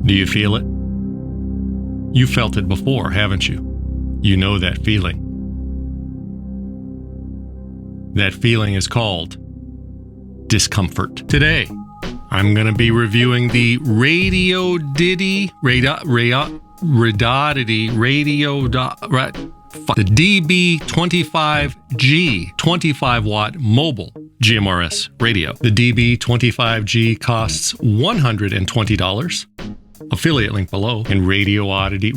Do you feel it? You felt it before, haven't you? You know that feeling. That feeling is called discomfort. Today, I'm going to be reviewing the Radioddity the DB25-G 25-watt mobile GMRS radio. The DB25G costs $120. Affiliate link below. And Radioddity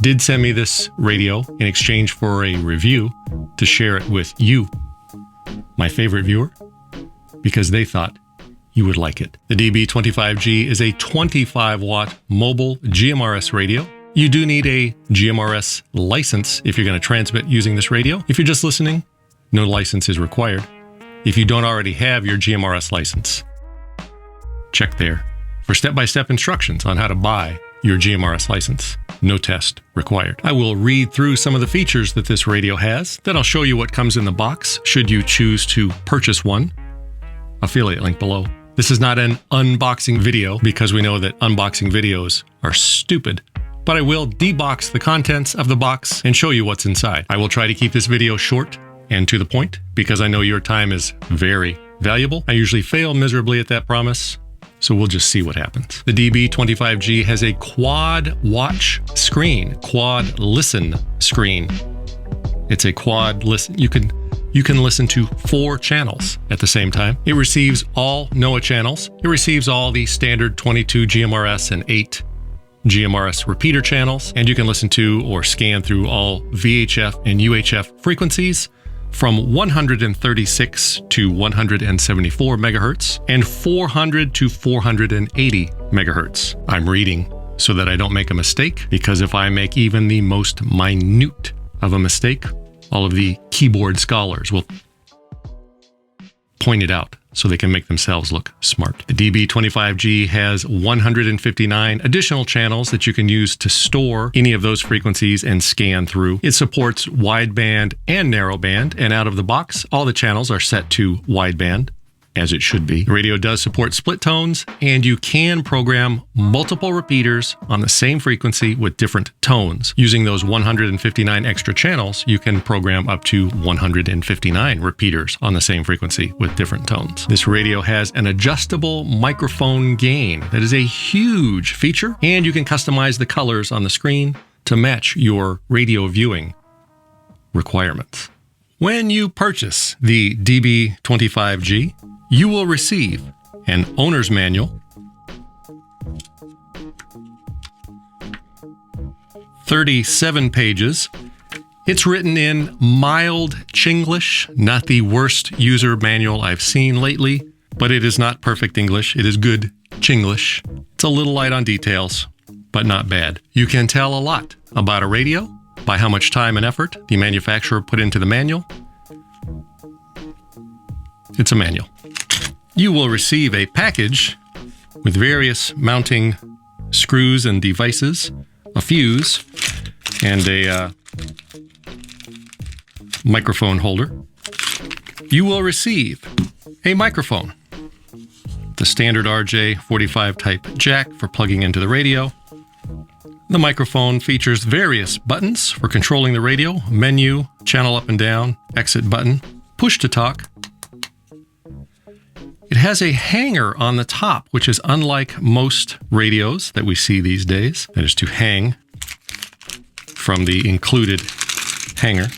did send me this radio in exchange for a review to share it with you, my favorite viewer, because they thought you would like it. The DB25G is a 25-watt mobile GMRS radio. You do need a GMRS license if you're going to transmit using this radio. If you're just listening, no license is required. If you don't already have your GMRS license, check there for step-by-step instructions on how to buy your GMRS license. No test required. I will read through some of the features that this radio has. Then I'll show you what comes in the box should you choose to purchase one. Affiliate link below. This is not an unboxing video because we know that unboxing videos are stupid, but I will debox the contents of the box and show you what's inside. I will try to keep this video short and to the point because I know your time is very valuable. I usually fail miserably at that promise, so we'll just see what happens. The DB25G has a quad watch screen, quad listen screen. It's a quad listen. You can listen to 4 channels at the same time. It receives all NOAA channels. It receives all the standard 22 GMRS and 8 GMRS repeater channels, and you can listen to or scan through all VHF and UHF frequencies from 136 to 174 megahertz and 400 to 480 megahertz. I'm reading so that I don't make a mistake, because if I make even the most minute of a mistake, all of the keyboard scholars will point it out so they can make themselves look smart. The DB25G has 159 additional channels that you can use to store any of those frequencies and scan through. It supports wideband and narrowband, and out of the box, all the channels are set to wideband, as it should be. The radio does support split tones, and you can program multiple repeaters on the same frequency with different tones. Using those 159 extra channels, you can program up to 159 repeaters on the same frequency with different tones. This radio has an adjustable microphone gain. That is a huge feature, and you can customize the colors on the screen to match your radio viewing requirements. When you purchase the DB25G, you will receive an owner's manual, 37 pages. It's written in mild Chinglish, not the worst user manual I've seen lately, but it is not perfect English. It is good Chinglish. It's a little light on details, but not bad. You can tell a lot about a radio by how much time and effort the manufacturer put into the manual. It's a manual. You will receive a package with various mounting screws and devices, a fuse, and a microphone holder. You will receive a microphone, the standard RJ45 type jack for plugging into the radio. The microphone features various buttons for controlling the radio: menu, channel up and down, exit button, push to talk. It has a hanger on the top, which is unlike most radios that we see these days. That is to hang from the included hanger.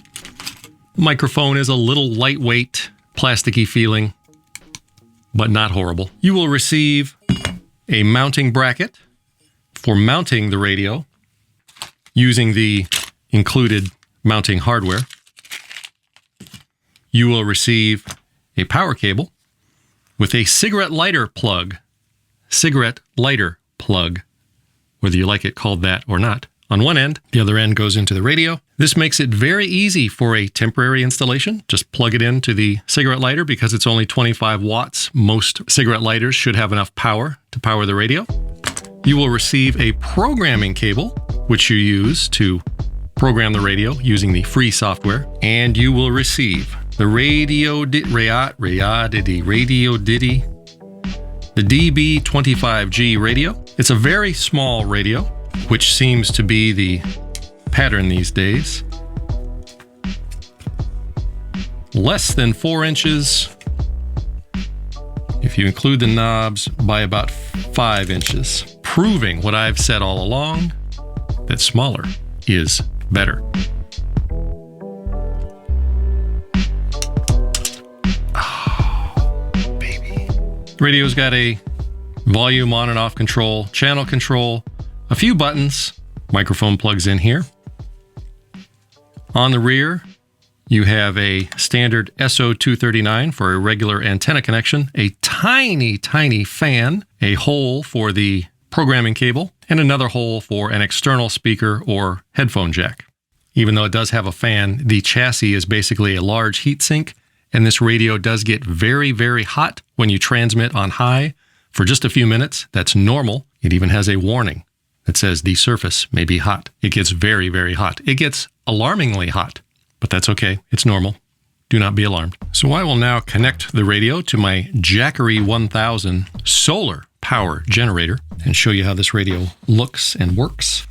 The microphone is a little lightweight, plasticky feeling, but not horrible. You will receive a mounting bracket for mounting the radio using the included mounting hardware. You will receive a power cable with a cigarette lighter plug, whether you like it called that or not, on one end. The other end goes into the radio. This makes it very easy for a temporary installation. Just plug it into the cigarette lighter because it's only 25 watts. Most cigarette lighters should have enough power to power the radio. You will receive a programming cable, which you use to program the radio using the free software. And you will receive the Radioddity the DB25G radio. It's a very small radio, which seems to be the pattern these days. Less than 4 inches, if you include the knobs, by about 5 inches, proving what I've said all along, that smaller is better. Oh, baby. The radio's got a volume on and off control, channel control, a few buttons, microphone plugs in here. On the rear, you have a standard SO239 for a regular antenna connection, a tiny, tiny fan, a hole for the programming cable, and another hole for an external speaker or headphone jack. Even though it does have a fan, the chassis is basically a large heatsink, and this radio does get very, very hot when you transmit on high for just a few minutes. That's normal. It even has a warning that says the surface may be hot. It gets very, very hot. It gets alarmingly hot. But that's okay. It's normal. Do not be alarmed. So I will now connect the radio to my Jackery 1000 solar power generator and show you how this radio looks and works.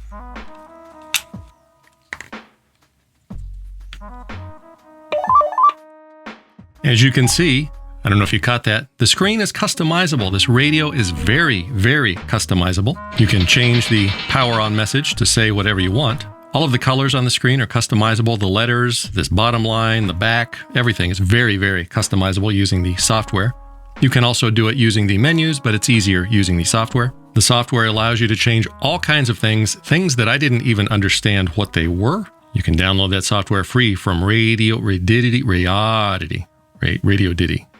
As you can see, I don't know if you caught that, the screen is customizable. This radio is very, very customizable. You can change the power on message to say whatever you want. All of the colors on the screen are customizable. The letters, this bottom line, the back, everything is very, very customizable using the software. You can also do it using the menus, but it's easier using the software. The software allows you to change all kinds of things that I didn't even understand what they were. You can download that software free from Radioddity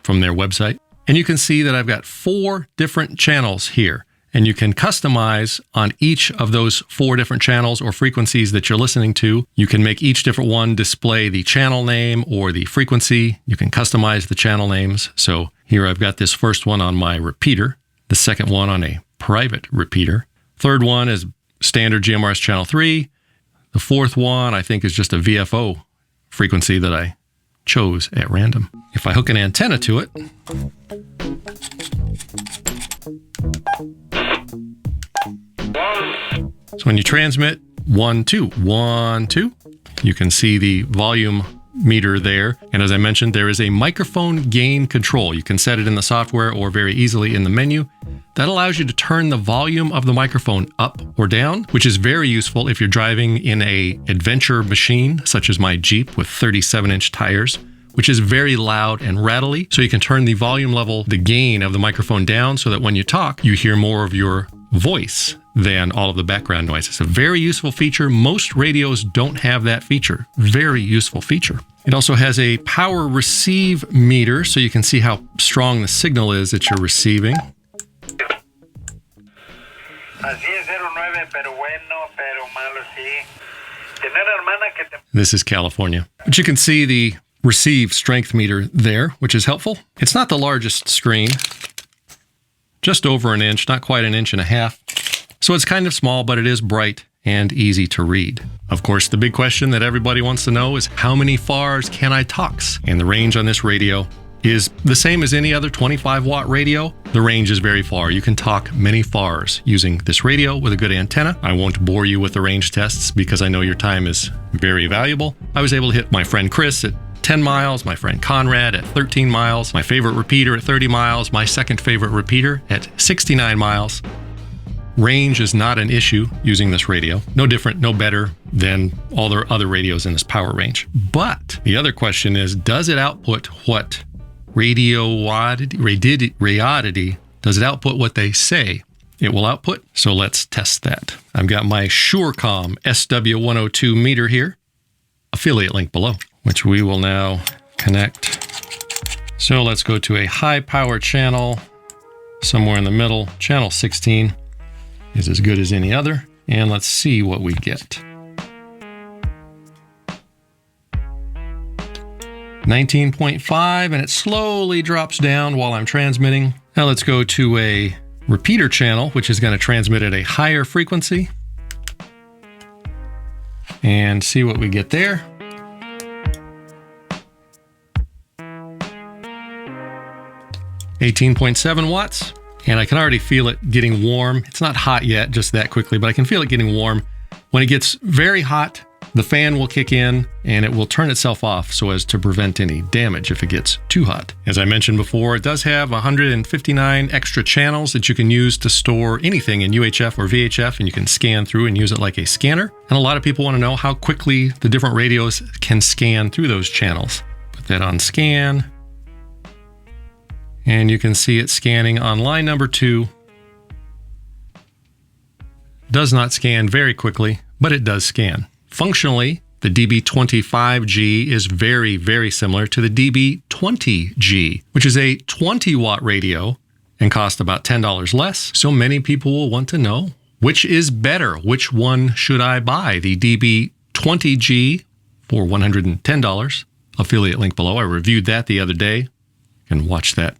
from their website. And you can see that I've got 4 different channels here. And you can customize on each of those 4 different channels or frequencies that you're listening to. You can make each different one display the channel name or the frequency. You can customize the channel names. So here I've got this first one on my repeater, the second one on a private repeater. Third one is standard GMRS channel 3. The fourth one I think is just a VFO frequency that I chose at random. If I hook an antenna to it, so when you transmit 1, 2, 1, 2, you can see the volume meter there. And as I mentioned, there is a microphone gain control. You can set it in the software or very easily in the menu. That allows you to turn the volume of the microphone up or down, which is very useful if you're driving in a adventure machine, such as my Jeep with 37-inch tires, which is very loud and rattly. So you can turn the volume level, the gain of the microphone down so that when you talk, you hear more of your voice than all of the background noise. It's a very useful feature. Most radios don't have that feature. Very useful feature. It also has a power receive meter, so you can see how strong the signal is that you're receiving. This is California. But you can see the receive strength meter there, which is helpful. It's not the largest screen, just over an inch, not quite an inch and a half. So it's kind of small, but it is bright and easy to read. Of course, the big question that everybody wants to know is how many FARs can I talks? And the range on this radio is the same as any other 25-watt radio. The range is very far. You can talk many FARs using this radio with a good antenna. I won't bore you with the range tests because I know your time is very valuable. I was able to hit my friend Chris at 10 miles, my friend Conrad at 13 miles, my favorite repeater at 30 miles, my second favorite repeater at 69 miles. Range is not an issue using this radio. No different, no better than all the other radios in this power range. But the other question is, does it output what Radioddity, does it output what they say it will output? So let's test that. I've got my SureCom SW102 meter here, affiliate link below, which we will now connect. So let's go to a high power channel, somewhere in the middle. Channel 16 is as good as any other. And let's see what we get. 19.5, and it slowly drops down while I'm transmitting. Now let's go to a repeater channel, which is going to transmit at a higher frequency. And see what we get there. $18.7 watts. And I can already feel it getting warm. It's not hot yet, just that quickly, but I can feel it getting warm. When it gets very hot, the fan will kick in and it will turn itself off so as to prevent any damage if it gets too hot. As I mentioned before, it does have 159 extra channels that you can use to store anything in UHF or VHF, and you can scan through and use it like a scanner. And a lot of people want to know how quickly the different radios can scan through those channels. Put that on scan, and you can see it scanning on line number 2. Does not scan very quickly, but it does scan. Functionally, the DB25G is very, very similar to the DB20G, which is a 20-watt radio and costs about $10 less. So many people will want to know, which is better? Which one should I buy? The DB20G for $110. Affiliate link below. I reviewed that the other day. You can watch that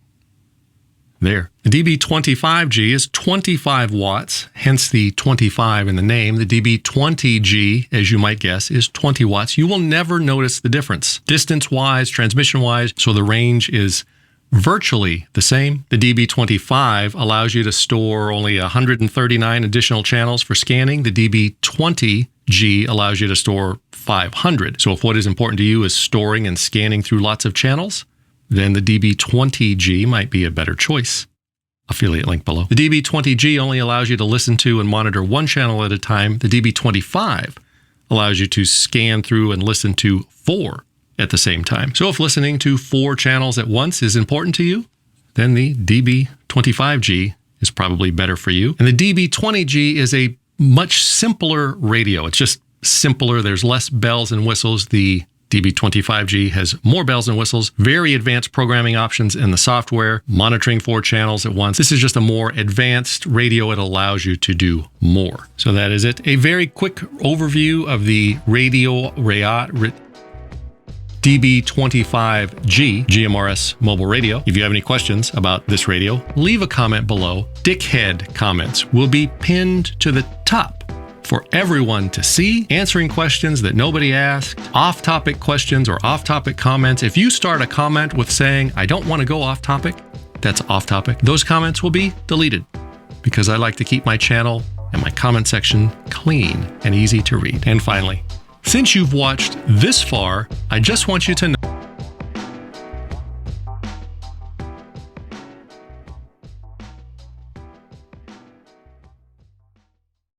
there. The DB25G is 25 watts, hence the 25 in the name. The DB20G, as you might guess, is 20 watts. You will never notice the difference, distance-wise, transmission-wise, so the range is virtually the same. The DB25 allows you to store only 139 additional channels for scanning. The DB20G allows you to store 500. So if what is important to you is storing and scanning through lots of channels, then the DB20G might be a better choice. Affiliate link below. The DB20G only allows you to listen to and monitor one channel at a time. The DB25 allows you to scan through and listen to 4 at the same time. So if listening to 4 channels at once is important to you, then the DB25G is probably better for you. And the DB20G is a much simpler radio. It's just simpler. There's less bells and whistles. The DB25G has more bells and whistles, very advanced programming options in the software, monitoring 4 channels at once. This is just a more advanced radio. It allows you to do more. So that is it. A very quick overview of the DB25G GMRS mobile radio. If you have any questions about this radio, leave a comment below. Dickhead comments will be pinned to the top for everyone to see, answering questions that nobody asked, off-topic questions or off-topic comments. If you start a comment with saying, I don't want to go off-topic, that's off-topic. Those comments will be deleted because I like to keep my channel and my comment section clean and easy to read. And finally, since you've watched this far, I just want you to know